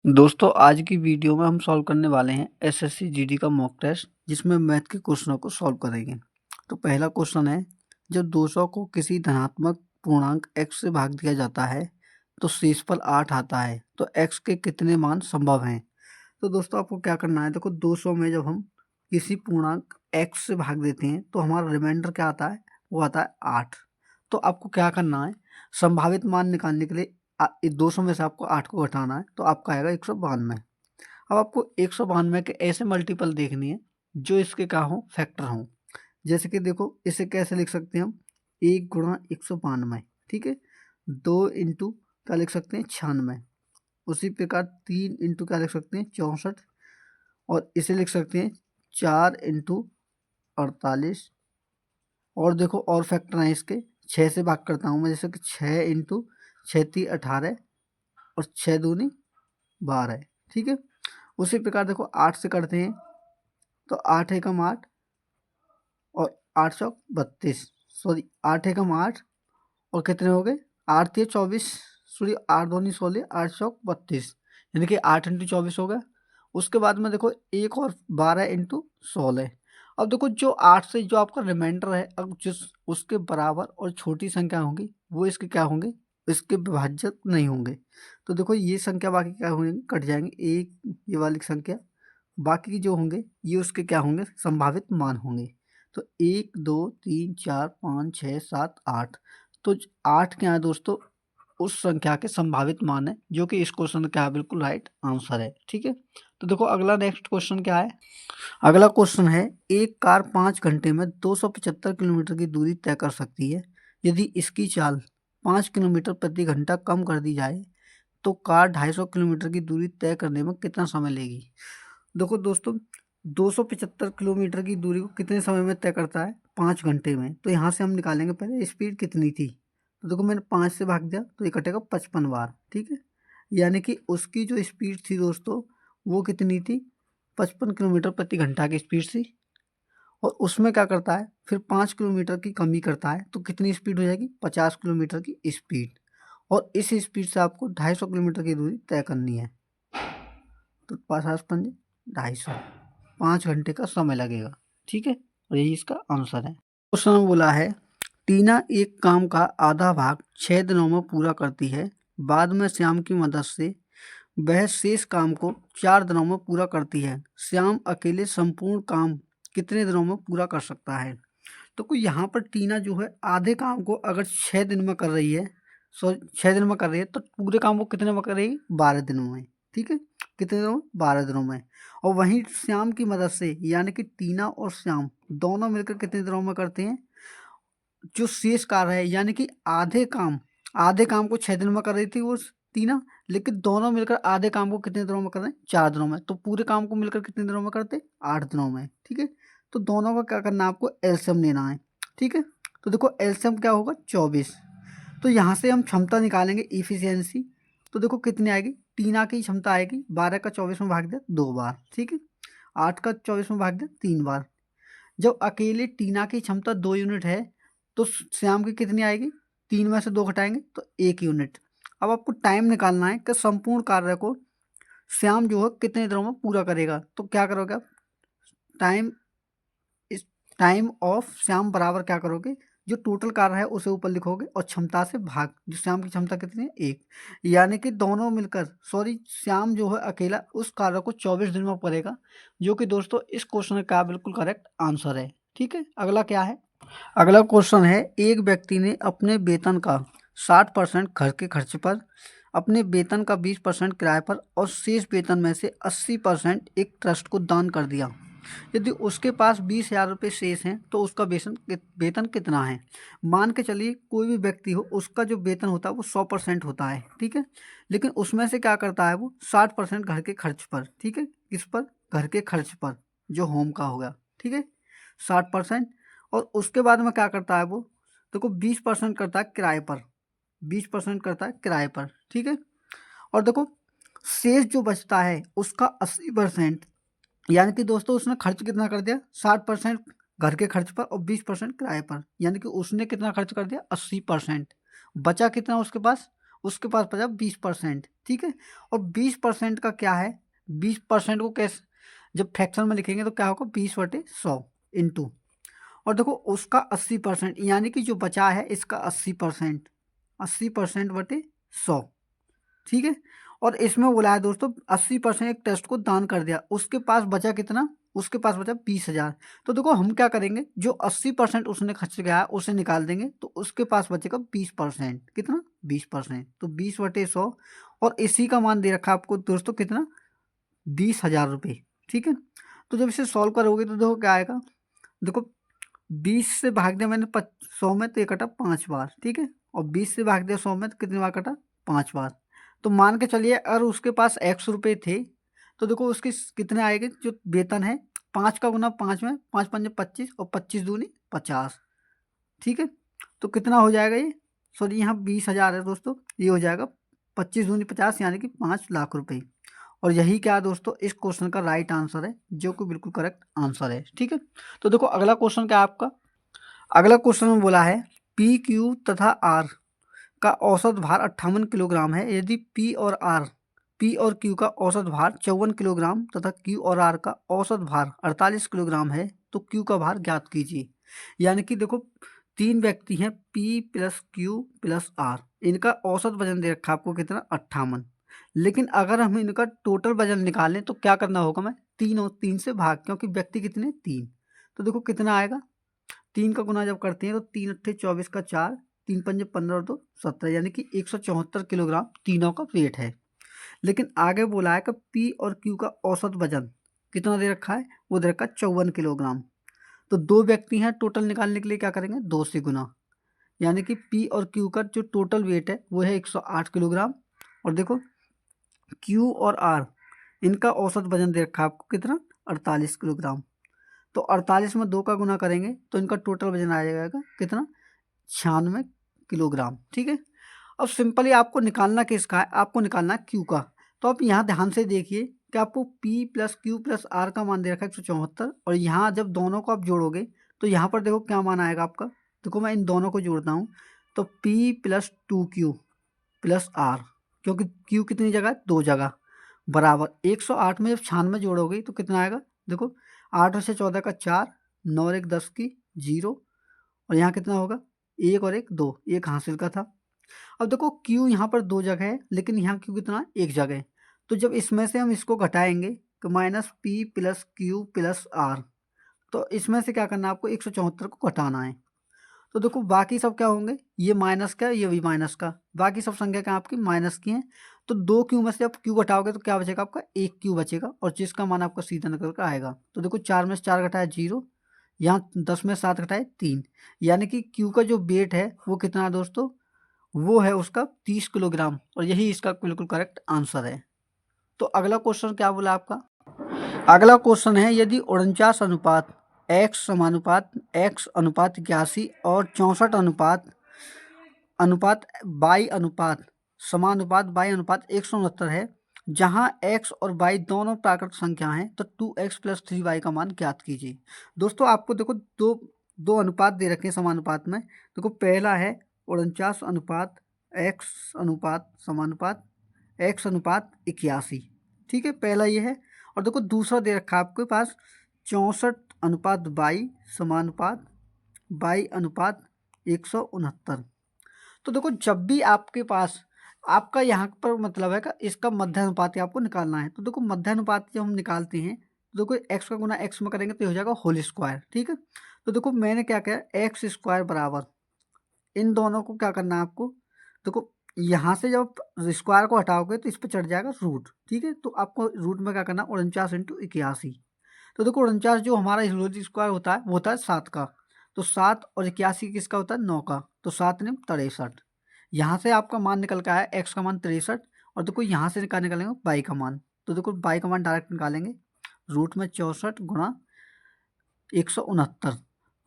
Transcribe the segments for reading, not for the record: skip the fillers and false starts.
दोस्तों आज की वीडियो में हम सॉल्व करने वाले हैं एसएससी जीडी का मॉक टेस्ट जिसमें मैथ के क्वेश्चनों को सॉल्व करेंगे। तो पहला क्वेश्चन है, जब 200 को किसी धनात्मक पूर्णांक x से भाग दिया जाता है तो शेषफल 8 आता है, तो x के कितने मान संभव हैं। तो दोस्तों आपको क्या करना है, देखो 200 में जब हम किसी पूर्णांक x से भाग देते हैं तो हमारा रिमाइंडर क्या आता है, वो आता है 8। तो आपको क्या करना है, संभावित मान निकालने के लिए 200 में से आपको 8 को घटाना है, तो आपका आएगा 192। अब आपको 192 के ऐसे मल्टीपल देखनी है जो इसके क्या हो, फैक्टर हों। जैसे कि देखो इसे कैसे लिख सकते हैं हम, 1 गुणा 192, ठीक है। 2 इंटू क्या लिख सकते हैं, 96। उसी प्रकार 3 इंटू क्या लिख सकते हैं, 64। और इसे लिख सकते हैं 4 इंटू 48। और देखो और फैक्टर हैं इसके, 6 से भाग करता हूँ मैं, जैसे कि 6 इंटू 6 18 और 6 दूनी 12, ठीक है। उसी प्रकार देखो 8 से करते हैं, तो 8 एकम 8 और 8 चौक 32, सॉरी 8 एकम 8 और कितने हो गए, 8 3 24, सॉरी 8 दूनी 16, 8 चौक 32, यानी कि 8 इंटू 24 हो गया। उसके बाद में देखो एक और 12 इंटू 16। अब देखो जो 8 से जो आपका रिमाइंडर है, अब जिस उसके बराबर और छोटी संख्या होंगी वो इसके क्या होंगे, इसके विभाजक नहीं होंगे। तो देखो ये संख्या बाकी क्या होंगे, कट जाएंगे, एक ये वाली संख्या, बाकी जो होंगे ये उसके क्या होंगे, संभावित मान होंगे। तो 1 2 3 4 5 6 7 8, तो 8 क्या है दोस्तों, उस संख्या के संभावित मान है, जो कि इस क्वेश्चन का बिल्कुल राइट आंसर है, ठीक है। तो देखो अगला नेक्स्ट क्वेश्चन क्या है। अगला क्वेश्चन है, एक कार 5 घंटे में 275 किलोमीटर की दूरी तय कर सकती है। यदि इसकी चाल 5 किलोमीटर प्रति घंटा कम कर दी जाए तो कार 250 किलोमीटर की दूरी तय करने में कितना समय लेगी। देखो दोस्तों 275 किलोमीटर की दूरी को कितने समय में तय करता है, 5 घंटे में। तो यहाँ से हम निकालेंगे पहले स्पीड कितनी थी। तो देखो मैंने 5 से भाग दिया तो ये कटेगा 55 बार, ठीक है। यानी कि उसकी जो स्पीड थी दोस्तों वो कितनी थी, 55 किलोमीटर प्रति घंटा की स्पीड थी। और उसमें क्या करता है, फिर 5 किलोमीटर की कमी करता है, तो कितनी स्पीड हो जाएगी, 50 किलोमीटर की स्पीड। और इस स्पीड से आपको 250 किलोमीटर की दूरी तय करनी है। तो 50 पंजे 250, 5 घंटे का समय लगेगा, ठीक है। और यही इसका आंसर है। क्वेश्चन में बोला है, टीना एक काम का आधा भाग 6 दिनों में पूरा करती है, बाद में श्याम की मदद से वह शेष काम को 4 दिनों में पूरा करती है। श्याम अकेले संपूर्ण काम कितने दिनों में पूरा कर सकता है। तो कोई यहाँ पर टीना जो है आधे काम को अगर 6 दिन में कर रही है, 6 दिन में कर रही है, तो पूरे काम को कितने में कर रही है, 12 दिनों में, ठीक है। कितने दिनों में, 12 दिनों में। और वहीं श्याम की मदद से, यानी कि टीना और श्याम दोनों मिलकर कितने दिनों में करते हैं, जो शेष कार्य है, यानी कि आधे काम को 6 दिन में कर रही थी वो टीना, लेकिन दोनों मिलकर आधे काम को कितने दिनों में कर रहे हैं, 4 दिनों में। तो पूरे काम को मिलकर कितने दिनों में करते, 8 दिनों में, ठीक है। तो दोनों का क्या करना है, आपको एलसीएम लेना है, ठीक है। तो देखो एलसीएम क्या होगा, 24। तो यहाँ से हम क्षमता निकालेंगे, इफिशियंसी। तो देखो कितनी आएगी, टीना की क्षमता आएगी 12 का 24 में भाग दिया 2 बार, ठीक है। 8 का 24 में भाग दिया 3 बार। जब अकेले टीना की क्षमता 2 यूनिट है तो श्याम की कितनी आएगी, 3 में से 2 घटाएंगे तो 1 यूनिट। अब आपको टाइम निकालना है कि संपूर्ण कार्य को श्याम जो है कितने दिनों में पूरा करेगा। तो क्या करोगे आप, टाइम इस टाइम ऑफ श्याम बराबर क्या करोगे, जो टोटल कार्य है उसे ऊपर लिखोगे और क्षमता से भाग, जो श्याम की क्षमता कितनी है, 1। यानी कि दोनों मिलकर, सॉरी श्याम जो है अकेला उस कार्य को 24 दिन में करेगा, जो कि दोस्तों इस क्वेश्चन का बिल्कुल करेक्ट आंसर है, ठीक है। अगला क्या है, अगला क्वेश्चन है, एक व्यक्ति ने अपने वेतन का 60% घर के खर्च पर, अपने वेतन का 20% किराए पर और शेष वेतन में से 80% एक ट्रस्ट को दान कर दिया। यदि उसके पास 20,000 रुपये शेष हैं तो उसका वेतन कितना है। मान के चलिए कोई भी व्यक्ति हो, उसका जो वेतन होता है वो 100% होता है, ठीक है। लेकिन उसमें से क्या करता है वो 60% घर के खर्च पर, ठीक है। किस पर, घर के खर्च पर, जो होम का होगा, ठीक है, 60%। और उसके बाद में क्या करता है वो, देखो 20% करता है किराए पर, 20% करता है किराए पर, ठीक है। और देखो शेष जो बचता है उसका 80%, यानी कि दोस्तों उसने खर्च कितना कर दिया, 60% घर के खर्च पर और 20% किराए पर, यानी कि उसने कितना खर्च कर दिया, 80%। बचा कितना उसके पास, उसके पास बचा 20%, ठीक है। और 20% का क्या है, 20% को कैसे जब फ्रैक्शन में लिखेंगे तो क्या होगा, 20/100 इंटू, और देखो उसका 80%, यानी कि जो बचा है इसका 80%, 80%/100, ठीक है। और इसमें बोला है दोस्तों 80% एक टेस्ट को दान कर दिया, उसके पास बचा कितना, उसके पास बचा 20,000। तो देखो हम क्या करेंगे, जो 80% उसने खर्च किया है उसे निकाल देंगे, तो उसके पास बचेगा 20%, कितना, 20%, तो 20/100, और इसी का मान दे रखा है आपको दोस्तों कितना, 20,000 रुपये, ठीक है। तो जब इसे सॉल्व करोगे तो देखो क्या आएगा, देखो 20 से भाग दिया मैंने 100 में तो ये कटा 5 बार, ठीक है, और 20 से भाग दिया 100 में तो कितनी बार कटा, 5 बार। तो मान के चलिए अगर उसके पास x रुपये थे तो देखो उसके कितने आएंगे, जो वेतन है 5 का गुना 5 में, 5 5 25 और 25 दूनी 50, ठीक है। तो कितना हो जाएगा ये, सॉरी यहाँ 20,000 है दोस्तों, ये हो जाएगा 25 दूनी 50 यानी कि 5 लाख रुपए। और यही क्या है दोस्तों, इस क्वेश्चन का राइट आंसर है, जो कि बिल्कुल करेक्ट आंसर है, ठीक है। तो देखो अगला क्वेश्चन क्या है आपका, अगला क्वेश्चन में बोला है पी क्यू तथा आर का औसत भार 58 किलोग्राम है। यदि पी और क्यू का औसत भार 54 किलोग्राम तथा क्यू और आर का औसत भार 48 किलोग्राम है तो क्यू का भार ज्ञात कीजिए। यानी कि देखो 3 व्यक्ति हैं, P plus Q plus R, इनका औसत वजन दे रखा है आपको कितना, 58। लेकिन अगर हम इनका टोटल वजन निकालें तो क्या करना होगा, मैं 3 और 3 से भाग, क्योंकि व्यक्ति कितने, 3। तो देखो कितना आएगा, 3 का गुना जब करते हैं तो 3 अट्ठे 24 का 4, 3 पंजे 15 और 2 17, यानी कि 174 किलोग्राम तीनों का वेट है। लेकिन आगे बोला है कि पी और क्यू का औसत वजन कितना दे रखा है, वो दे रखा है 54 किलोग्राम। तो 2 व्यक्ति हैं, टोटल निकालने के लिए क्या करेंगे, 2 से गुना, यानी कि पी और क्यू का जो टोटल वेट है वो है 108 किलोग्राम। और देखो क्यू और आर, इनका औसत वजन दे रखा है आपको कितना, 48 किलोग्राम। तो 48 में 2 का गुना करेंगे तो इनका टोटल वजन आ जाएगा कितना, 96 किलोग्राम, ठीक है। अब सिंपली आपको निकालना किसका है, आपको निकालना है क्यू का। तो आप यहाँ ध्यान से देखिए कि आपको P plus Q plus R का मान दे रखा है 174, और यहाँ जब दोनों को आप जोड़ोगे तो यहाँ पर देखो क्या मान आएगा आपका। देखो मैं इन दोनों को जोड़ता हूँ, तो P plus 2Q plus R, क्योंकि क्यू कितनी जगह है, 2 जगह, बराबर 108 में जब 96 जोड़ोगे तो कितना आएगा, देखो 8 से 14 का 4, 9 और 1 10 की 0, और यहाँ कितना होगा, 1 और 1 2, 1 हासिल का था। अब देखो Q यहाँ पर 2 जगह है, लेकिन यहाँ Q कितना है, 1 जगह है। तो जब इसमें से हम इसको घटाएंगे तो -P plus Q plus R, तो इसमें से क्या करना है आपको, 174 को घटाना है। तो देखो बाकी सब क्या होंगे, ये माइनस का, ये भी माइनस का, बाकी सब संख्या क्या आपकी माइनस की हैं। तो 2Q में से आप Q घटाओगे तो क्या बचेगा आपका, 1Q बचेगा, और जिसका मान आपका सीधा निकल कर आएगा। तो देखो 4 में से 4 घटाया 0, यहाँ 10 में 7 घटाए 3, यानी कि Q का जो वेट है वो कितना है दोस्तों, वो है उसका 30 किलोग्राम, और यही इसका बिल्कुल करेक्ट आंसर है। तो अगला क्वेश्चन क्या बोला आपका, अगला क्वेश्चन है यदि 49 अनुपात x समानुपात x अनुपात 81 और 64 अनुपात y अनुपात समानुपात y अनुपात 169 है, जहां x और y दोनों प्राकृत संख्या हैं, तो 2x प्लस 3y का मान ज्ञात कीजिए। दोस्तों आपको देखो दो अनुपात दे रखे हैं समानुपात में। देखो पहला है 49 अनुपात x अनुपात समानुपात x अनुपात 81, ठीक है, पहला ये है। और देखो दूसरा दे रखा है आपके पास 64 अनुपात y समानुपात y अनुपात 169। तो देखो जब भी आपके पास आपका यहाँ पर मतलब है कि इसका मध्यानुपाती आपको निकालना है, तो देखो मध्यानुपाती जब हम निकालते हैं तो देखो x का गुना x में करेंगे तो ये हो जाएगा होल स्क्वायर, ठीक है। तो देखो मैंने क्या किया, एक्स स्क्वायर बराबर इन दोनों को क्या करना है आपको, देखो यहाँ से जब स्क्वायर को हटाओगे तो इस पर चढ़ जाएगा रूट, ठीक है। तो आपको रूट में क्या करना, 49 इंटू 81। तो देखो 49 जो हमारा रूट स्क्वायर होता है वो होता है 7 का, तो 7 और 81 किसका होता है, 9 का, तो 7 ने 63। यहाँ से आपका मान निकल के आया x का मान 63, और देखो यहाँ से निकालेंगे y का मान, तो देखो y का मान डायरेक्ट निकालेंगे, रूट में 64 गुणा 169।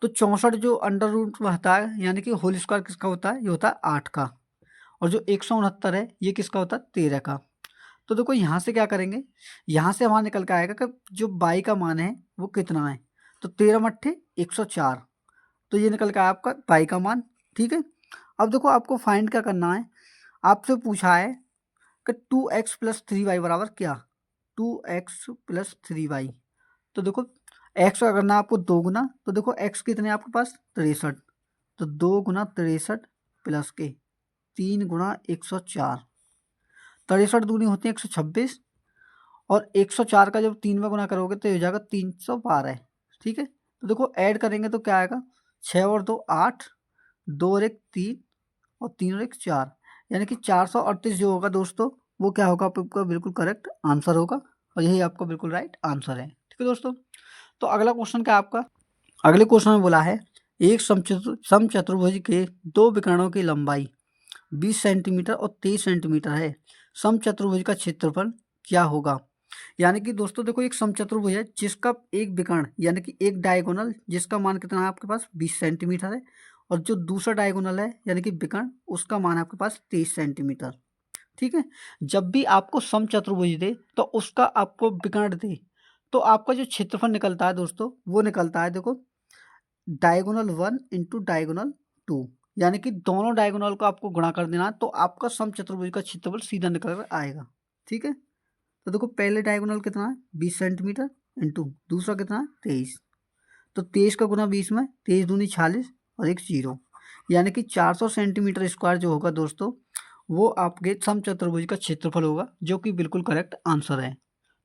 तो 64 जो अंडर रूट में होता है, यानी कि होल स्क्वायर किसका होता है, ये होता है 8 का, और जो 169 है ये किसका होता है, 13 का। तो देखो यहाँ से क्या करेंगे, यहाँ से हमारा निकल के आएगा कि जो y का मान है वो कितना है, तो 13 मट्ठे 104, तो ये निकल के आया आपका y का मान, ठीक है। अब देखो आपको फाइंड क्या करना है, आपसे पूछा है कि 2x प्लस 3y बराबर क्या, 2x प्लस 3y। तो देखो x का करना आपको 2 गुना, तो देखो x कितने आपके पास 63, तो 2 गुना 63 प्लस के 3 गुना 104, 63 दूनी होती है 126, और 104 का जब 3 में गुना करोगे तो हो जाएगा 312। ठीक है, तो देखो ऐड करेंगे तो क्या आएगा, 6 और 2 8, 2 और 1 3, और 3 और 1 4, यानी कि 438 जो होगा दोस्तों वो क्या होगा, आपका बिल्कुल करेक्ट आंसर होगा, और यही आपका बिल्कुल राइट आंसर है। ठीक है दोस्तों, तो अगला क्वेश्चन क्या आपका, अगले क्वेश्चन में बोला है एक समचतुर्भुज के दो विकर्णों की लंबाई 20 सेंटीमीटर और 23 सेंटीमीटर है, समचतुर्भुज का क्षेत्रफल क्या होगा। यानी कि दोस्तों देखो एक समचतुर्भुज है जिसका एक विकर्ण यानी कि एक डायगोनल जिसका मान कितना है आपके पास 20 सेंटीमीटर है, और जो दूसरा डायगोनल है यानी कि विकर्ण उसका मान है आपके पास 23 सेंटीमीटर। ठीक है, जब भी आपको समचतुर्भुज दे तो उसका आपको विकर्ण दे तो आपका जो क्षेत्रफल निकलता है दोस्तों वो निकलता है देखो डायगोनल 1 इंटू डायगोनल 2, यानी कि दोनों डायगोनल को आपको गुणा कर देना तो आपका समचतुर्भुज का क्षेत्रफल सीधा निकल कर आएगा। ठीक है, तो देखो पहले डायगोनल कितना है 20 सेंटीमीटर इंटू दूसरा कितना है 23, तो 23 का गुना 20 में 23 दूनी 46 और एक जीरो, यानी कि 400 सेंटीमीटर स्क्वायर जो होगा दोस्तों वो आपके समचतुर्भुज का क्षेत्रफल होगा, जो कि बिल्कुल करेक्ट आंसर है।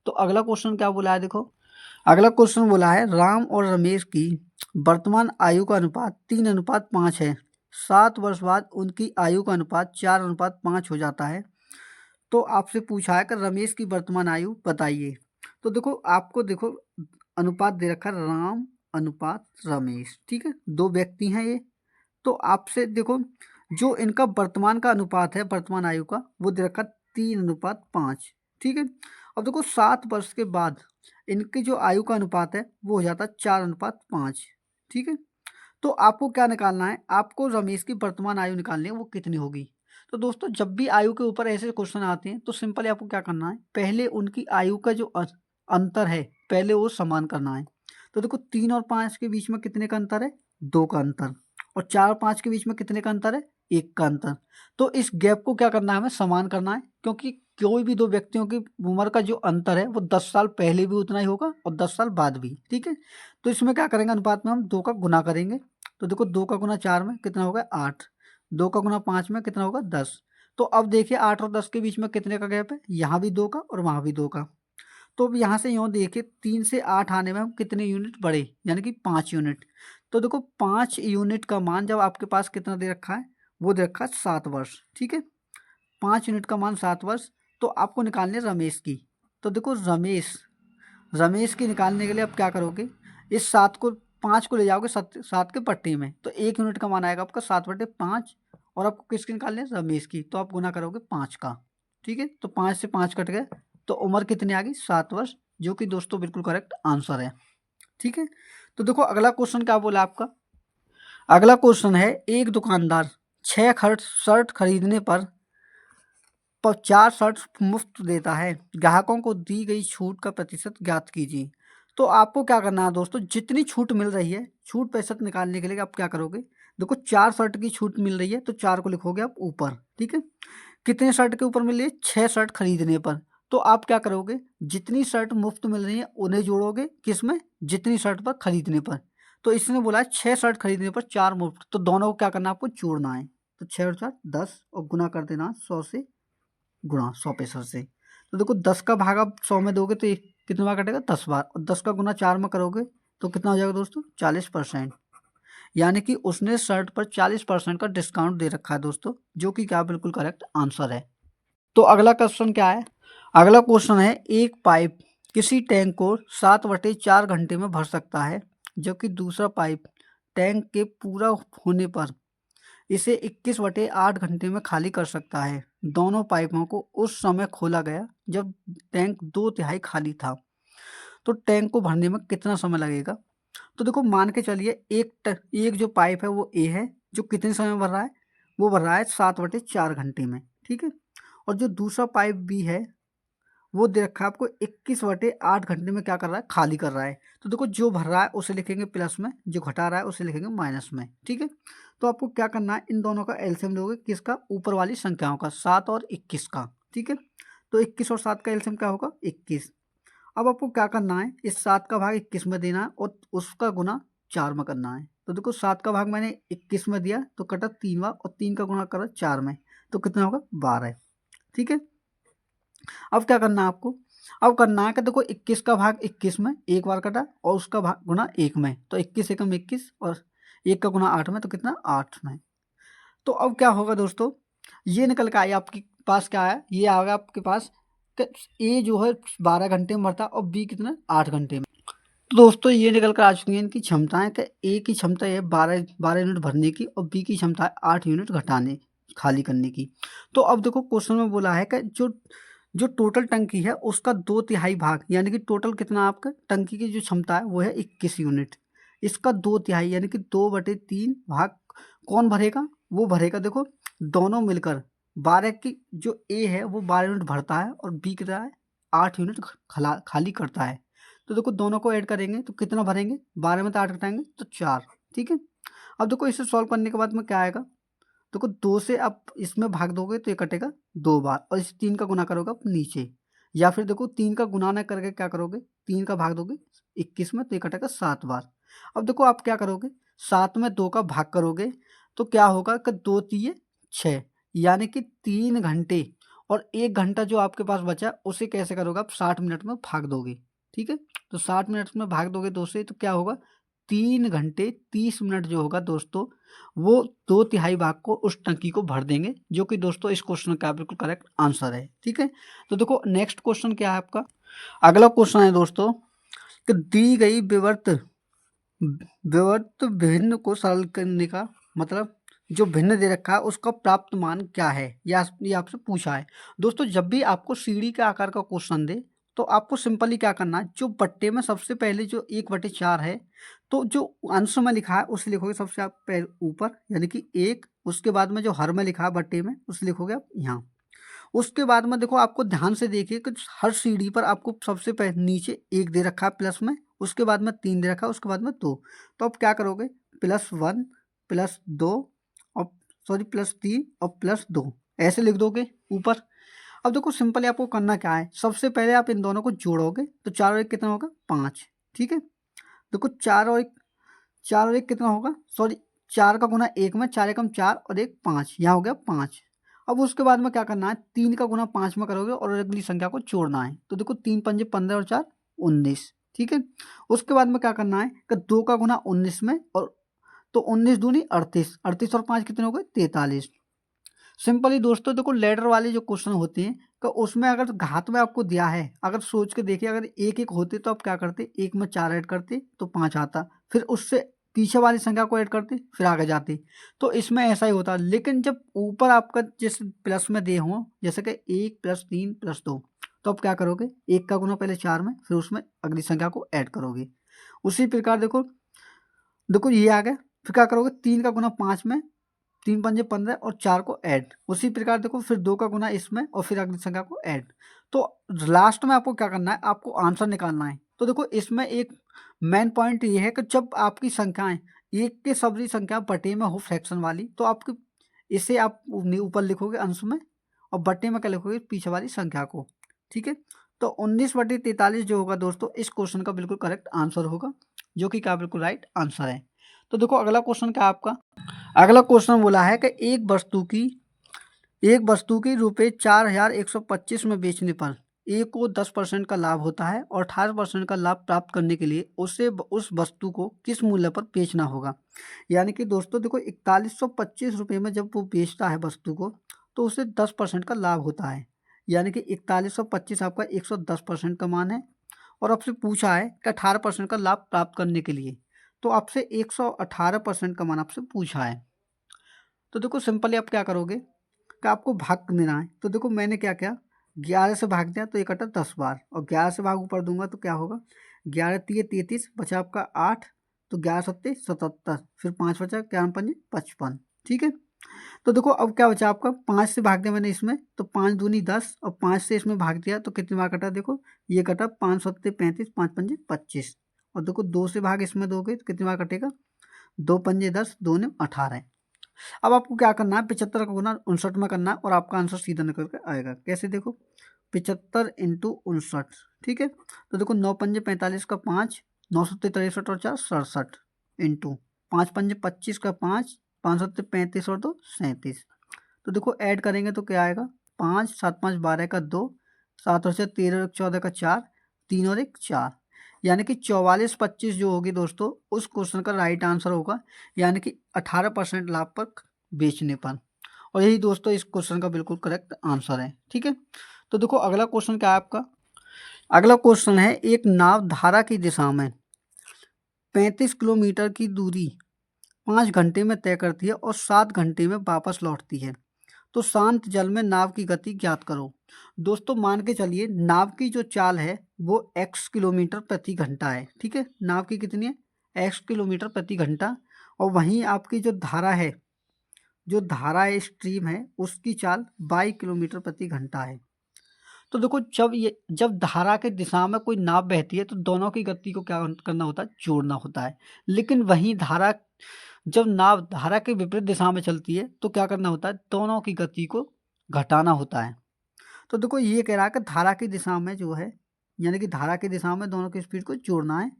तो अगला क्वेश्चन क्या बोला है देखो, अगला क्वेश्चन बोला है राम और रमेश की वर्तमान आयु का अनुपात 3:5 है, 7 वर्ष बाद उनकी आयु का अनुपात 4:5 हो जाता है, तो आपसे पूछा है कि रमेश की वर्तमान आयु बताइए। तो देखो आपको देखो अनुपात दे रखा है राम अनुपात रमेश, ठीक है, दो व्यक्ति हैं ये, तो आपसे देखो जो इनका वर्तमान का अनुपात है वर्तमान आयु का वो दे रखा 3:5। ठीक है, अब देखो 7 वर्ष के बाद इनकी जो आयु का अनुपात है वो हो जाता है 4:5। ठीक है, तो आपको क्या निकालना है, आपको रमेश की वर्तमान आयु निकालनी है वो कितनी होगी। तो दोस्तों जब भी आयु के ऊपर ऐसे क्वेश्चन आते हैं तो सिंपली आपको क्या करना है, पहले उनकी आयु का जो अंतर है पहले वो समान करना है। तो देखो 3 और 5 के बीच में कितने का अंतर है, 2 का अंतर, और 4 और 5 के बीच में कितने का अंतर है, 1 का अंतर। तो इस गैप को क्या करना है, हमें समान करना है, क्योंकि कोई भी दो व्यक्तियों की उम्र का जो अंतर है वो 10 साल पहले भी उतना ही होगा और 10 साल बाद भी। ठीक है, तो इसमें क्या करेंगे, अनुपात में हम 2 का गुना करेंगे, तो देखो 2 का गुना 4 में कितना होगा 8, 2 का गुना 5 में कितना होगा 10। तो अब देखिए 8 और 10 के बीच में कितने का गैप है, यहाँ भी 2 का और वहाँ भी 2 का। तो अब यहाँ से यूँ देखिए 3 से 8 आने में हम कितने यूनिट बढ़े, यानी कि 5 यूनिट। तो देखो 5 यूनिट का मान जब आपके पास कितना दे रखा है, वो दे रखा है 7 वर्ष। ठीक है, 5 यूनिट का मान 7 वर्ष, तो आपको निकालनी है रमेश की। तो देखो रमेश की निकालने के लिए आप क्या करोगे, इस 5 को ले जाओगे 7 के पट्टी में, तो 1 यूनिट का मान आएगा आपका 7/5, और आपको किसकी निकालनी है, रमेश की, तो आप गुना करोगे 5 का। ठीक है, तो 5 से 5 कट गए, तो उम्र कितनी आ गई 7 वर्ष, जो कि दोस्तों बिल्कुल करेक्ट आंसर है। ठीक है, तो देखो अगला क्वेश्चन क्या बोला आपका, अगला क्वेश्चन है एक दुकानदार 6 शर्ट खरीदने पर 4 शर्ट मुफ्त देता है, ग्राहकों को दी गई छूट का प्रतिशत ज्ञात कीजिए। तो आपको क्या करना है दोस्तों, जितनी छूट मिल रही है छूट प्रतिशत निकालने के लिए आप क्या करोगे, देखो 4 शर्ट की छूट मिल रही है तो 4 को लिखोगे आप ऊपर। ठीक है, कितने शर्ट के ऊपर मिल रही है, 6 शर्ट खरीदने पर, तो आप क्या करोगे, जितनी शर्ट मुफ्त मिल रही है उन्हें जोड़ोगे किसमें, जितनी शर्ट पर खरीदने पर। तो इसने बोला है 6 शर्ट खरीदने पर 4 मुफ्त, तो दोनों को क्या करना है, आपको जोड़ना है, तो 6 और 4 10 और गुना कर देना 100 से, गुणा 100 से। तो देखो 10 का भाग आप 100 में दोगे तो ये कितनी बार कटेगा, 10 बार, और 10 का गुना 4 में करोगे तो कितना हो जाएगा दोस्तों 40%, यानी कि उसने शर्ट पर 40% का डिस्काउंट दे रखा है दोस्तों, जो कि क्या बिल्कुल करेक्ट आंसर है। तो अगला क्वेश्चन क्या है, अगला क्वेश्चन है एक पाइप किसी टैंक को 7/4 घंटे में भर सकता है, जबकि दूसरा पाइप टैंक के पूरा होने पर इसे 21/8 घंटे में खाली कर सकता है। दोनों पाइपों को उस समय खोला गया जब टैंक 2/3 खाली था, तो टैंक को भरने में कितना समय लगेगा। तो देखो मान के चलिए एक जो पाइप है वो ए है, जो कितने समय में भर रहा है, वो भर रहा है 7/4 घंटे में। ठीक है, और जो दूसरा पाइप बी है वो दे रखा है आपको 21/8 घंटे में क्या कर रहा है, खाली कर रहा है। तो देखो जो भर रहा है उसे लिखेंगे प्लस में, जो घटा रहा है उसे लिखेंगे माइनस में। ठीक है, तो आपको क्या करना है, इन दोनों का एलसीएम लोगे, किसका, ऊपर वाली संख्याओं का, 7 और 21 का। ठीक है, तो 21 और 7 का एलसीएम क्या होगा, 21। अब आपको क्या करना है, इस 7 का भाग 21 में देना है और उसका गुना 4 में करना है। तो देखो 7 का भाग मैंने 21 में दिया तो कटा 3 बार, और 3 का गुना करा 4 में, तो कितना होगा, 12। ठीक है, अब क्या करना है आपको, अब करना है कि देखो 21 का भाग 21 में एक बार कटा, और उसका भाग गुना 1 में, तो 21 एकम 21, और 1 का गुना 8 में, तो कितना, 8 में। तो अब क्या होगा दोस्तों, ये निकल के आया आपके पास, क्या है, ये आ गया आपके पास कि ए जो है 12 घंटे में भरता है और बी कितना, 8 घंटे में। तो दोस्तों ये निकल कर आ चुकी है इनकी क्षमताएं, कि ए की क्षमता है 12 यूनिट भरने की, और बी की क्षमता है 8 यूनिट घटाने, खाली करने की। तो अब देखो क्वेश्चन में बोला है कि जो जो टोटल टंकी है उसका 2/3 भाग, यानी कि टोटल कितना आपका टंकी की जो क्षमता है वो है 21 यूनिट, इसका 2/3 यानी कि 2/3 भाग कौन भरेगा, वो भरेगा देखो दोनों मिलकर। 12 की जो ए है वो 12 यूनिट भरता है, और बी कितना है, 8 यूनिट खाली करता है। तो देखो दोनों को ऐड करेंगे तो कितना भरेंगे, 12 में तो 8 घटाएंगे तो 4। ठीक है, अब देखो इसे सॉल्व करने के बाद में क्या आएगा, देखो 2 से आप इसमें भाग दोगे तो ये कटेगा 2 बार, और इस 3 का गुना करोगे आप नीचे, या फिर देखो 3 का गुना न करके क्या करोगे, 3 का भाग दोगे 21 में, तो ये कटेगा 7 बार। अब देखो आप क्या करोगे, 7 में 2 का भाग करोगे तो क्या होगा कि 2 3 6, यानी कि 3 घंटे, और 1 घंटा जो आपके पास बचा उसे कैसे करोगे आप, 60 मिनट में भाग दोगे। ठीक है, तो 60 मिनट में भाग दोगे 2 से, तो क्या होगा, 3 घंटे 30 मिनट जो होगा दोस्तों, वो 2/3 भाग को उस टंकी को भर देंगे, जो कि दोस्तों इस क्वेश्चन का बिल्कुल करेक्ट आंसर है। ठीक है, तो देखो नेक्स्ट क्वेश्चन क्या है आपका, अगला क्वेश्चन है दोस्तों कि दी गई विवर्त भिन्न को सरल करने का मतलब, जो भिन्न दे रखा है उसका प्राप्त मान क्या है, ये आपसे पूछा है। दोस्तों जब भी आपको सीढ़ी के आकार का क्वेश्चन दे तो आपको सिंपली क्या करना है, जो बट्टे में सबसे पहले जो 1/4 है, तो जो अंश में लिखा है उसे लिखोगे सबसे आप ऊपर, यानी कि 1, उसके बाद में जो हर में लिखा है बट्टे में उसे लिखोगे आप यहाँ। उसके बाद में देखो आपको ध्यान से देखिए कि हर सीढ़ी पर आपको सबसे पहले नीचे 1 दे रखा है प्लस में, उसके बाद में 3 दे रखा है, उसके बाद में 2। तो अब क्या करोगे, +1 +2 और सॉरी +3 और +2 ऐसे लिख दोगे ऊपर। अब देखो सिंपली आपको करना क्या है, सबसे पहले आप इन दोनों को जोड़ोगे तो 4 और 1 कितना होगा, 5। ठीक है, देखो 4 और 1 कितना होगा, सॉरी 4 का गुना 1 में, 4 एकम 4 और 1 5, यहाँ हो गया 5। अब उसके बाद में क्या करना है, 3 का गुना 5 में करोगे और अगली संख्या को जोड़ना है, तो देखो 3 पंजे 15 और 4 19। ठीक है, उसके बाद में क्या करना है कि 2 का गुना 19 में, और तो 19 दूनी 38, 38 और 5 कितने हो गए, 43। सिंपली दोस्तों देखो लेटर वाले जो क्वेश्चन होते हैं तो उसमें अगर घात में आपको दिया है, अगर सोच के देखिए अगर 1 1 होते तो आप क्या करते, 1 में 4 ऐड करते तो 5 आता, फिर उससे पीछे वाली संख्या को ऐड करते फिर आगे जाते, तो इसमें ऐसा ही होता। लेकिन जब ऊपर आपका जैसे प्लस में दे हो, जैसे कि 1 +3 +2, तो आप क्या करोगे, 1 का गुना पहले 4 में, फिर उसमें अगली संख्या को ऐड करोगे। उसी प्रकार देखो देखो ये आ गया, फिर क्या करोगे, 3 का गुना 5 में, 3 पंजे 15 और 4 को ऐड। उसी प्रकार देखो फिर 2 का गुना इसमें और फिर अगली संख्या को ऐड। तो लास्ट में आपको क्या करना है, आपको आंसर निकालना है। तो देखो इसमें एक मेन पॉइंट ये है कि जब आपकी संख्याएं एक के सभी संख्या बटे में हो फ्रैक्शन वाली, तो आपकी इसे आप ऊपर लिखोगे अंश में, और बटे में क्या लिखोगे, पीछे वाली संख्या को। ठीक है, तो 19/43 जो होगा दोस्तों इस क्वेश्चन का बिल्कुल करेक्ट आंसर होगा, जो कि क्या बिल्कुल राइट आंसर है। तो देखो अगला क्वेश्चन क्या आपका, अगला क्वेश्चन बोला है कि एक वस्तु की रुपये 4125 में बेचने पर ए को 10% का लाभ होता है और 18% का लाभ प्राप्त करने के लिए उसे उस वस्तु को किस मूल्य पर बेचना होगा। यानी कि दोस्तों देखो 4125 रुपये में जब वो बेचता है वस्तु को तो उसे 10% का लाभ होता है, यानी कि 4125 आपका 110% का मान है, और आपसे पूछा है कि 18% का लाभ प्राप्त करने के लिए, तो आपसे 118% का मान आपसे पूछा है। तो देखो सिंपली आप क्या करोगे कि आपको भाग देना है। तो देखो मैंने क्या किया, 11 से भाग दिया तो ये कटा 10 बार, और 11 से भाग ऊपर दूंगा तो क्या होगा, 11 3 33 बचा आपका 8, तो 11 7 77, फिर 5 बचा, 11 5 55। ठीक है, तो देखो अब क्या बचा आपका, 5 से भाग दिया मैंने इसमें, तो 5 दूनी 10 और 5 से इसमें भाग दिया तो कितनी बार कटा, देखो ये कटा 5 सत्ते 35, 5 पंजे 25, और देखो 2 से भाग इसमें दोगे तो कितनी बार कटेगा, 2 पंजे 10, 2 ने 18। अब आपको क्या करना है, 75 का गुना 59 में करना है और आपका आंसर सीधा निकल के आएगा। कैसे, देखो 75 इंटू 59, ठीक है। तो देखो 9 पंजे 45 का 5, 9 सत्ते 63 और 4 67, इंटू 5 पंजे 25 का 5, 5 सत्ते 35 और 2 37। तो देखो ऐड करेंगे तो क्या आएगा, 5 7 5 12 का 2, 7 और 6 13 और 1 14 का 4, 3 और 1 4, यानी कि 44 25 जो होगी दोस्तों उस क्वेश्चन का राइट आंसर होगा, यानी कि 18% लाभ पर बेचने पर। और यही दोस्तों इस क्वेश्चन का बिल्कुल करेक्ट आंसर है, ठीक है। तो देखो अगला क्वेश्चन क्या है आपका, अगला क्वेश्चन है, एक नाव धारा की दिशा में 35 किलोमीटर की दूरी 5 घंटे में तय करती है और 7 घंटे में वापस लौटती है, तो शांत जल में नाव की गति ज्ञात करो। दोस्तों मान के चलिए नाव की जो चाल है वो x किलोमीटर प्रति घंटा है, ठीक है। नाव की कितनी है, x किलोमीटर प्रति घंटा, और वहीं आपकी जो धारा है, जो धारा है स्ट्रीम है, उसकी चाल 22 किलोमीटर प्रति घंटा है। तो देखो जब धारा के दिशा में कोई नाव बहती है तो दोनों की गति को क्या करना होता है, जोड़ना होता है। लेकिन वहीं जब नाव धारा के विपरीत दिशा में चलती है तो क्या करना होता है, दोनों की गति को घटाना होता है। तो देखो ये कह रहा है कि धारा की दिशा में जो है, यानी कि धारा की दिशा में दोनों की स्पीड को जोड़ना है,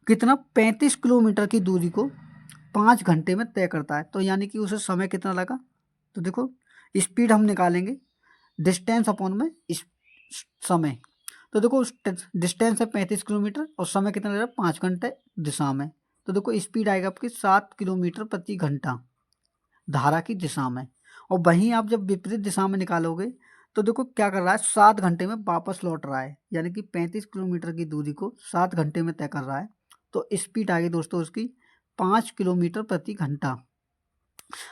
कितना, 35 किलोमीटर की दूरी को 5 घंटे में तय करता है, तो यानी कि उसे समय कितना लगा। तो देखो स्पीड हम निकालेंगे डिस्टेंस अपॉन में समय, तो देखो डिस्टेंस है 35 किलोमीटर और समय कितना लग रहा है, 5 घंटे दिशा में। तो देखो स्पीड आएगा आपकी 7 किलोमीटर प्रति घंटा धारा की दिशा में, और वहीं आप जब विपरीत दिशा में निकालोगे तो देखो क्या कर रहा है, 7 घंटे में वापस लौट रहा है, यानी कि 35 किलोमीटर की दूरी को 7 घंटे में तय कर रहा है। तो स्पीड आ गई दोस्तों उसकी 5 किलोमीटर प्रति घंटा।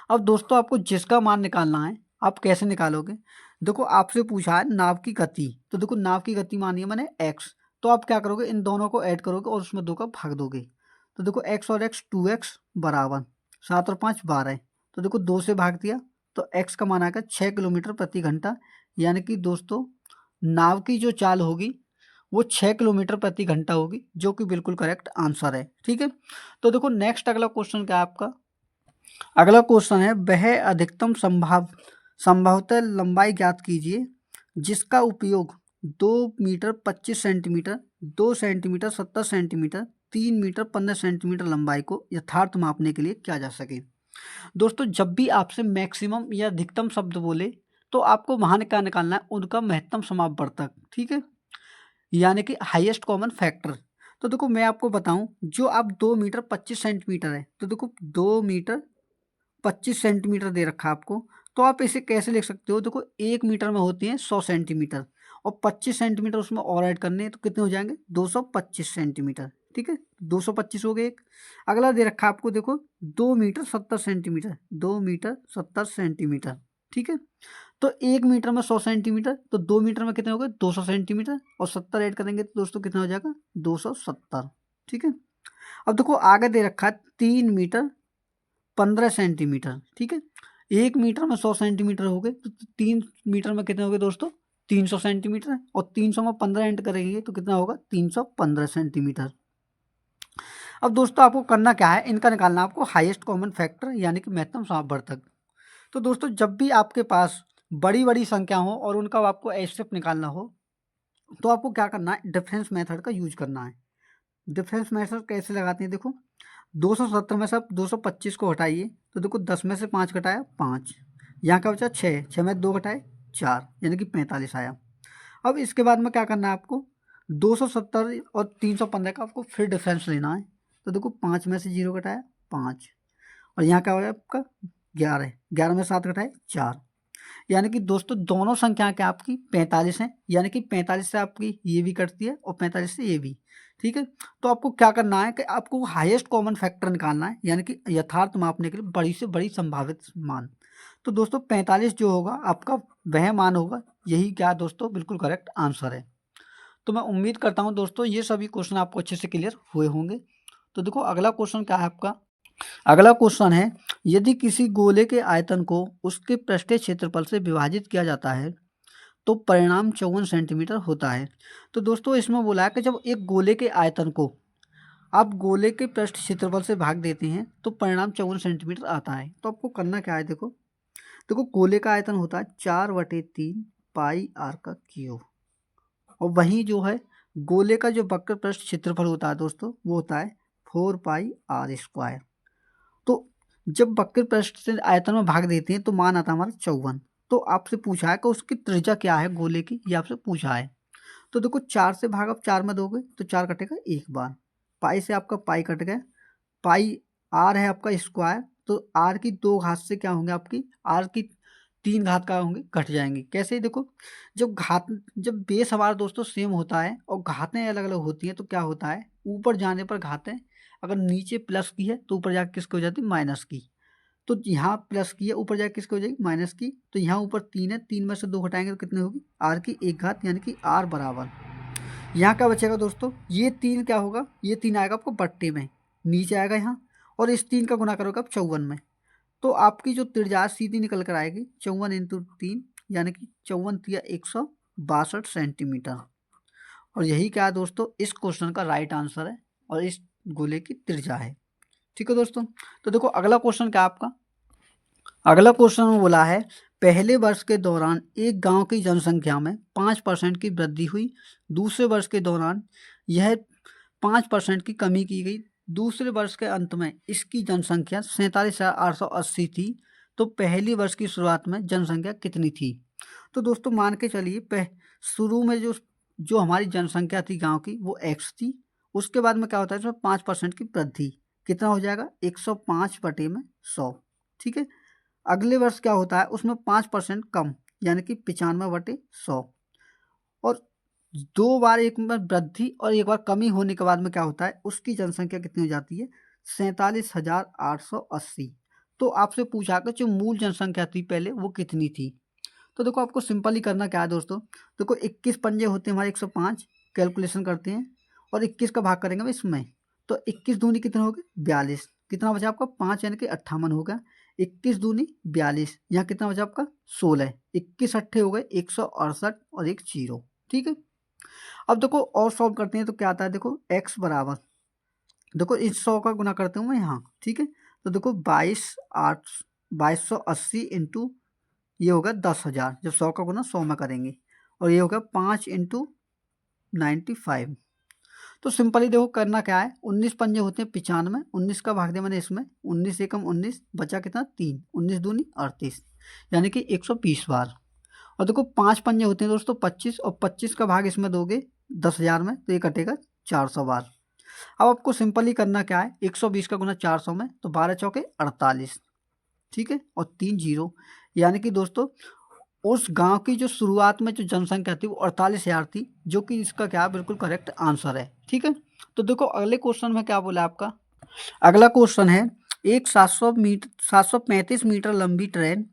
अब दोस्तों आपको जिसका मान निकालना है, आप कैसे निकालोगे, देखो आपसे पूछा है नाव की गति, तो देखो नाव की गति मानी है मैंने x, तो आप क्या करोगे, इन दोनों को ऐड करोगे और उसमें 2 का भाग दोगे। तो देखो x और x 2x बराबर 7 और 5 12, तो देखो 2 से भाग दिया तो x का मान आएगा 6 किलोमीटर प्रति घंटा, यानी कि दोस्तों नाव की जो चाल होगी वो 6 किलोमीटर प्रति घंटा होगी, जो कि बिल्कुल करेक्ट आंसर है, ठीक है। तो देखो नेक्स्ट अगला क्वेश्चन क्या है आपका, अगला क्वेश्चन है, वह अधिकतम संभवतः लंबाई ज्ञात कीजिए जिसका उपयोग 2 metre 25 centimetre, 2 centimetre 70 centimetre, 3 metre 15 centimetre लंबाई को यथार्थ मापने के लिए किया जा सके। दोस्तों जब भी आपसे मैक्सिमम या अधिकतम शब्द बोले तो आपको वहाँ क्या निकालना है, उनका महत्तम समापवर्तक, ठीक है, यानी कि हाईएस्ट कॉमन फैक्टर। तो देखो मैं आपको बताऊं, जो आप 2 मीटर 25 सेंटीमीटर है, तो देखो 2 मीटर 25 सेंटीमीटर दे रखा है आपको, तो आप इसे कैसे लिख सकते हो, देखो 1 मीटर में होती है 100 सेंटीमीटर और 25 सेंटीमीटर उसमें और ऐड करने हैं तो कितने हो जाएंगे, 225 सेंटीमीटर, ठीक है। 225 हो गए एक। अगला दे रखा है आपको, देखो 2 मीटर 70 सेंटीमीटर, 2 मीटर 70 सेंटीमीटर, ठीक है। तो 1 मीटर में 100 सेंटीमीटर, तो 2 मीटर में कितने हो गए, 200 सेंटीमीटर, और 70 ऐड करेंगे तो दोस्तों कितना हो जाएगा, 270, ठीक है। अब देखो आगे दे रखा है 3 मीटर 15 सेंटीमीटर, ठीक है। 1 मीटर में 100 सेंटीमीटर हो गए, तो 3 मीटर में कितने हो गए दोस्तों, 300 सेंटीमीटर, और 300 में 15 एंड करेंगे तो कितना होगा, 315 सेंटीमीटर। अब दोस्तों आपको करना क्या है, इनका निकालना है आपको हाईएस्ट कॉमन फैक्टर, यानी कि महत्तम समापवर्तक। तो दोस्तों जब भी आपके पास बड़ी बड़ी संख्या हो और उनका आपको एचसीएफ निकालना हो तो आपको क्या करना है, डिफरेंस मेथड का यूज करना है। डिफरेंस मेथड कैसे लगाते हैं, देखो 270 में से आप 225 को हटाइए, तो देखो 10 में से 5 घटाया 5, यहाँ का बचा 6, 6 में 2 घटाए 4, यानी कि 45 आया। अब इसके बाद में क्या करना है आपको, 270 और 315 का आपको फिर डिफरेंस लेना है, तो देखो 5 में से 0 घटाया 5, और यहाँ क्या हो गया आपका 11, 11 में 7 घटाए 4, यानी कि दोस्तों दोनों संख्या क्या आपकी 45 है, यानी कि 45 से आपकी ये भी कटती है और 45 से ये भी, ठीक है। तो आपको क्या करना है कि आपको हाईएस्ट कॉमन फैक्टर निकालना है, यानी कि यथार्थ मापने के लिए बड़ी से बड़ी संभावित मान। तो दोस्तों 45 जो होगा आपका वह मान होगा, यही क्या दोस्तों बिल्कुल करेक्ट आंसर है। तो मैं उम्मीद करता हूँ दोस्तों ये सभी क्वेश्चन आपको अच्छे से क्लियर हुए होंगे। तो देखो अगला क्वेश्चन क्या है आपका, अगला क्वेश्चन है, यदि किसी गोले के आयतन को उसके पृष्ठीय क्षेत्रफल से विभाजित किया जाता है तो परिणाम 54 सेंटीमीटर होता है। तो दोस्तों इसमें बोला है कि जब एक गोले के आयतन को आप गोले के पृष्ठ क्षेत्रफल से भाग देते हैं तो परिणाम 54 सेंटीमीटर आता है। तो आपको करना क्या है, देखो देखो गोले का आयतन होता है 4/3 पाई आर का क्यूब, और वहीं जो है गोले का जो वक्र पृष्ठ क्षेत्रफल होता है दोस्तों वो होता है 4 पाई आर स्क्वायर। तो जब वक्र पृष्ठ से आयतन में भाग देते हैं तो मान आता है हमारा 54। तो आपसे पूछा है कि उसकी त्रिज्या क्या है गोले की, ये आपसे पूछा है। तो देखो 4 से भाग आप 4 में दोगे तो 4 कटेगा एक बार, पाई से आपका पाई कट गया, पाई आर है आपका स्क्वायर, तो आर की 2 घात से क्या होंगे, आपकी आर की 3 घात का होंगे, घट जाएंगे। कैसे, देखो जब बेस हमारा दोस्तों सेम होता है और घातें अलग अलग होती हैं तो क्या होता है, ऊपर जाने पर घातें अगर नीचे प्लस की है तो ऊपर जाकर किसकी हो जाती है, माइनस की। तो यहाँ प्लस की है, ऊपर जाकर किसकी हो जाएगी, माइनस की। तो यहाँ ऊपर 3 है, 3 में से 2 घटाएंगे तो कितने होगी, आर की 1 घात, यानी कि आर बराबर यहाँ क्या बचेगा दोस्तों, ये 3 क्या होगा, ये 3 आएगा आपको बट्टे में, नीचे आएगा यहाँ, और इस 3 का गुना करोगे आप 54 में। तो आपकी जो त्रिज्या सीधी निकल कर आएगी 54 × 3, यानी कि 54 × 162 सेंटीमीटर। और यही क्या है दोस्तों, इस क्वेश्चन का राइट आंसर है और इस गोले की त्रिज्या है। ठीक है दोस्तों, तो देखो अगला क्वेश्चन क्या आपका, अगला क्वेश्चन में बोला है पहले वर्ष के दौरान एक गांव की जनसंख्या में 5% की वृद्धि हुई, दूसरे वर्ष के दौरान यह 5% की कमी की गई, दूसरे वर्ष के अंत में इसकी जनसंख्या 47,880 थी। तो पहली वर्ष की शुरुआत में जनसंख्या कितनी थी। तो दोस्तों मान के चलिए शुरू में जो जो हमारी जनसंख्या थी गांव की वो x थी, उसके बाद में क्या होता है इसमें 5% की वृद्धि, कितना हो जाएगा 105/100। ठीक है, अगले वर्ष क्या होता है उसमें 5% कम, यानी कि 95/100। और 2 बार एक बार वृद्धि और एक बार कमी होने के बाद में क्या होता है उसकी जनसंख्या कितनी हो जाती है, 47,880। तो आपसे पूछा कि जो मूल जनसंख्या थी पहले वो कितनी थी। तो देखो आपको सिंपल ही करना क्या है दोस्तों, देखो 21 पंजे होते हैं हमारे 105, कैलकुलेशन करते हैं और 21 का भाग करेंगे इसमें, तो 21 दूनी कितने हो गए 42, कितना बचा आपका 5 यानी कि 58 हो गया, 21 दूनी 42, यहाँ कितना बचा आपका 16, 21 अट्ठे हो गए 168 और एक जीरो। ठीक है, अब देखो और सॉल्व करते हैं तो क्या आता है, देखो x बराबर, देखो इस 100 का गुना करते हूँ मैं यहाँ। ठीक है, तो देखो 22,80 इंटू ये होगा 10,000, जब 100 का गुना 100 में करेंगे, और ये होगा 5 × 95। तो सिंपली देखो करना क्या है, 19 पंजे होते हैं 95, 19 का भाग दिया मैंने इसमें, 19 एकम 19, बचा कितना 3, 19 दूनी 38, यानी कि 120 बार। और देखो 5 पंजे होते हैं दोस्तों 25, और 25 का भाग इसमें दोगे 10,000 में तो ये कटेगा 400 बार। अब आपको सिंपली करना क्या है, 120 का गुना 400 में, तो 12 चौके 48, ठीक है, और 3 जीरो, यानी कि दोस्तों उस गांव की जो शुरुआत में जो जनसंख्या थी वो 48,000 थी, जो कि इसका क्या बिल्कुल करेक्ट आंसर है। ठीक है, तो देखो अगले क्वेश्चन में क्या बोला आपका, अगला क्वेश्चन है एक 735 मीटर लंबी ट्रेन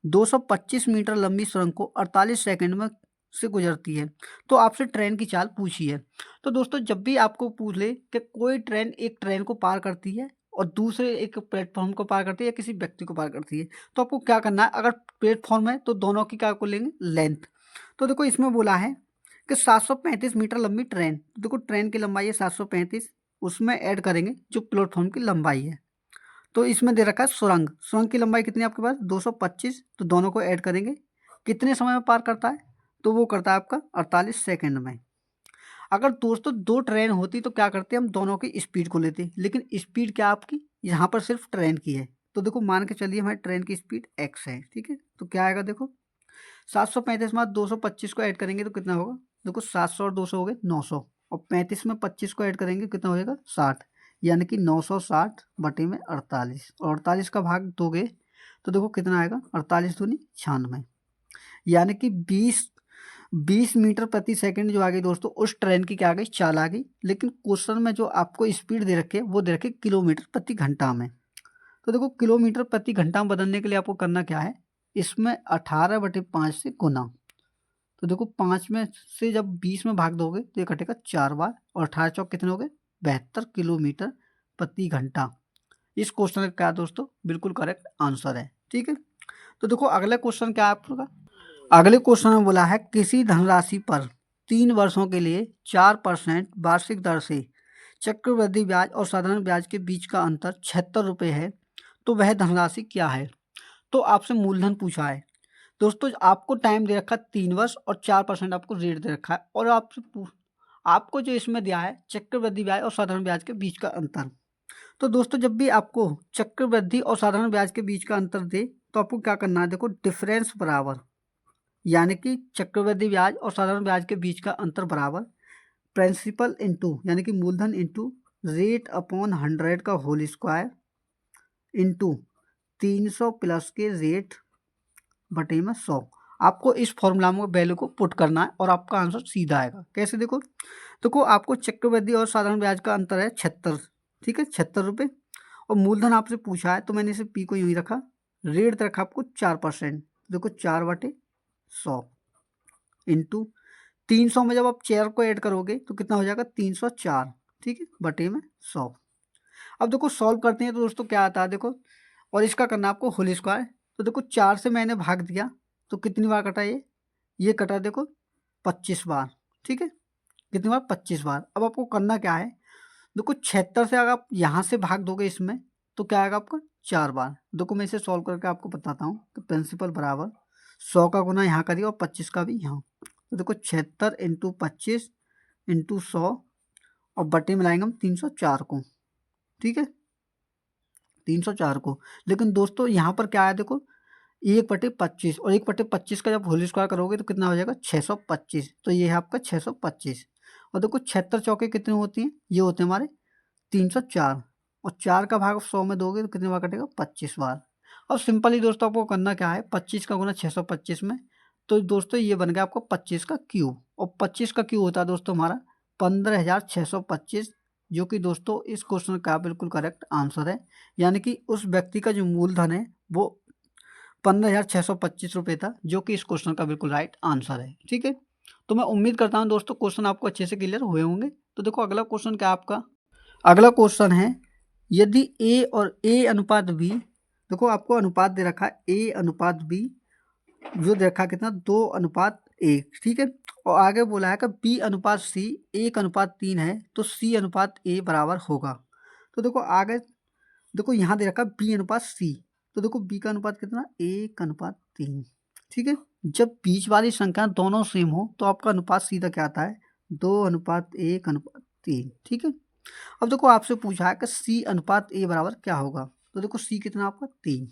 225 मीटर लंबी सुरंग को 48 सेकंड में से गुजरती है। तो आपसे ट्रेन की चाल पूछी है। तो दोस्तों जब भी आपको पूछ ले कि कोई ट्रेन एक ट्रेन को पार करती है और दूसरे एक प्लेटफॉर्म को पार करती है या किसी व्यक्ति को पार करती है, तो आपको क्या करना है, अगर प्लेटफॉर्म है तो दोनों की क्या को लेंगे, लेंथ। तो देखो इसमें बोला है कि 735 मीटर लंबी ट्रेन, तो देखो ट्रेन की लंबाई है 735, उसमें ऐड करेंगे जो प्लेटफॉर्म की लंबाई है। तो इसमें दे रखा है सुरंग, सुरंग की लंबाई कितनी है आपके पास 225, तो दोनों को ऐड करेंगे, कितने समय में पार करता है, तो वो करता है आपका 48 सेकंड में। अगर दोस्तों 2 ट्रेन होती तो क्या करते हम दोनों की स्पीड को लेते, लेकिन स्पीड क्या आपकी यहाँ पर सिर्फ ट्रेन की है। तो देखो मान के चलिए हमारी ट्रेन की स्पीड x है। ठीक है, तो क्या आएगा, देखो 735 में 225 को ऐड करेंगे तो कितना होगा, देखो 700 और 200 हो गए 900, और 35 में 25 को ऐड करेंगे कितना हो जाएगा 60, यानी कि 960 बटे में 48, और 48 का भाग दोगे तो देखो कितना आएगा 48 दूनी 96, यानी कि 20 मीटर प्रति सेकंड जो आ गई दोस्तों उस ट्रेन की क्या आ गई चाल आ गई। लेकिन क्वेश्चन में जो आपको स्पीड दे रखे वो दे रखे किलोमीटर प्रति घंटा में। तो देखो किलोमीटर प्रति घंटा में बदलने के लिए आपको करना क्या है, इसमें 18/5 से गुना। तो देखो 5 में से जब 20 में भाग दोगे तो ये कटेगा 4 बार, और 18 चौक कितने हो गए 72 किलोमीटर प्रति घंटा, इस क्वेश्चन का क्या दोस्तों बिल्कुल करेक्ट आंसर है। ठीक है, तो देखो अगला क्वेश्चन क्या है आपका। अगले क्वेश्चन में बोला है किसी धनराशि पर 3 वर्षों के लिए 4% वार्षिक दर से चक्रवृद्धि ब्याज और साधारण ब्याज के बीच का अंतर 76 रुपये है, तो वह धनराशि क्या है। तो आपसे मूलधन पूछा है दोस्तों, आपको टाइम दे रखा है 3 वर्ष और 4% आपको रेट दे रखा है, और आपको जो इसमें दिया है चक्रवृद्धि ब्याज और साधारण ब्याज के बीच का अंतर। तो दोस्तों जब भी आपको चक्रवृद्धि और साधारण ब्याज के बीच का अंतर दे तो आपको क्या करना है, देखो डिफरेंस बराबर, यानी कि चक्रवृद्धि ब्याज और साधारण ब्याज के बीच का अंतर बराबर प्रिंसिपल इंटू यानी कि मूलधन इंटू रेट अपॉन 100 का होल स्क्वायर इंटू 300 प्लस के रेट बटे में 100। आपको इस फॉर्मूला में वैल्यू को पुट करना है और आपका आंसर सीधा आएगा। कैसे, देखो आपको चक्रवृद्धि और साधारण ब्याज का अंतर है 76, ठीक है 76 रुपये, और मूलधन आपसे पूछा है तो मैंने इसे पी को यूँ ही रखा, रेट रखा आपको 4%, देखो 4 बटे 100 इंटू 300 में जब आप चेयर को ऐड करोगे तो कितना हो जाएगा 304, ठीक है बटे में 100। अब देखो सॉल्व करते हैं तो दोस्तों क्या आता है, देखो और इसका करना आपको होल स्क्वायर। तो देखो 4 से मैंने भाग दिया तो कितनी बार कटा, ये कटा देखो 25 बार, ठीक है कितनी बार 25 बार। अब आपको करना क्या है, देखो 76 से अगर आप यहाँ से भाग दोगे इसमें तो क्या आएगा आपको 4 बार। देखो मैं इसे सॉल्व करके आपको बताता हूँ कि प्रिंसिपल बराबर 100 का गुना यहाँ करिए और 25 का भी यहाँ। तो देखो 76 इंटू 25 इंटू 100 और बटे मिलाएंगे हम 304 को, ठीक है 304 को। लेकिन दोस्तों यहाँ पर क्या आया, देखो 1/25 और 1/25 का जब होल स्क्वायर करोगे तो कितना हो जाएगा 625। तो ये है आपका 625। और देखो 76 चौके कितने होती हैं, ये होते हैं हमारे 304, और 4 का भाग 100 में दोगे तो कितनी बार कटेगा 25 बार। अब सिंपली दोस्तों आपको करना क्या है, 25 का गुना 625 में, तो दोस्तों ये बन गया आपको 25 का क्यूब, और 25 का क्यूब होता है दोस्तों हमारा 15,625, जो कि दोस्तों इस क्वेश्चन का बिल्कुल करेक्ट आंसर है। यानी कि उस व्यक्ति का जो मूलधन है वो 15,625 रुपये था, जो कि इस क्वेश्चन का बिल्कुल राइट आंसर है। ठीक है, तो मैं उम्मीद करता हूं दोस्तों क्वेश्चन आपको अच्छे से क्लियर हुए होंगे। तो देखो अगला क्वेश्चन क्या आपका, अगला क्वेश्चन है यदि ए और ए अनुपात बी, देखो आपको अनुपात दे रखा है ए अनुपात बी, जो दे रखा कितना 2:1, ठीक है, और आगे बोला है कि बी अनुपात सी 1:3 है तो सी अनुपात ए बराबर होगा। तो देखो आगे देखो यहाँ दे रखा बी अनुपात सी, तो देखो बी का अनुपात कितना 1:3, ठीक है। जब बीच वाली संख्या दोनों सेम हो तो आपका अनुपात सीधा क्या आता है 2:1:3, ठीक है। अब देखो आपसे पूछा है कि सी अनुपात ए बराबर क्या होगा, तो देखो सी कितना आपका 3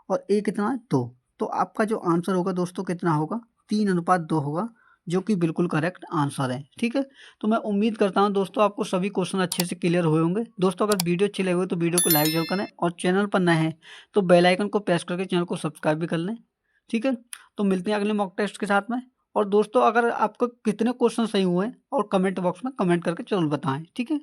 और ए कितना है 2, तो आपका जो आंसर होगा दोस्तों कितना होगा 3:2 होगा, जो कि बिल्कुल करेक्ट आंसर है। ठीक है, तो मैं उम्मीद करता हूं दोस्तों आपको सभी क्वेश्चन अच्छे से क्लियर हुए होंगे। दोस्तों अगर वीडियो अच्छी लगे हो तो वीडियो को लाइक जरूर करें, और चैनल पर नए हैं तो बेल आइकन को प्रेस करके चैनल को सब्सक्राइब भी कर लें। ठीक है, तो मिलते हैं अगले मॉक टेस्ट के साथ में। और दोस्तों अगर आपको कितने क्वेश्चन सही हुए और कमेंट बॉक्स में कमेंट करके जरूर बताएं। ठीक है।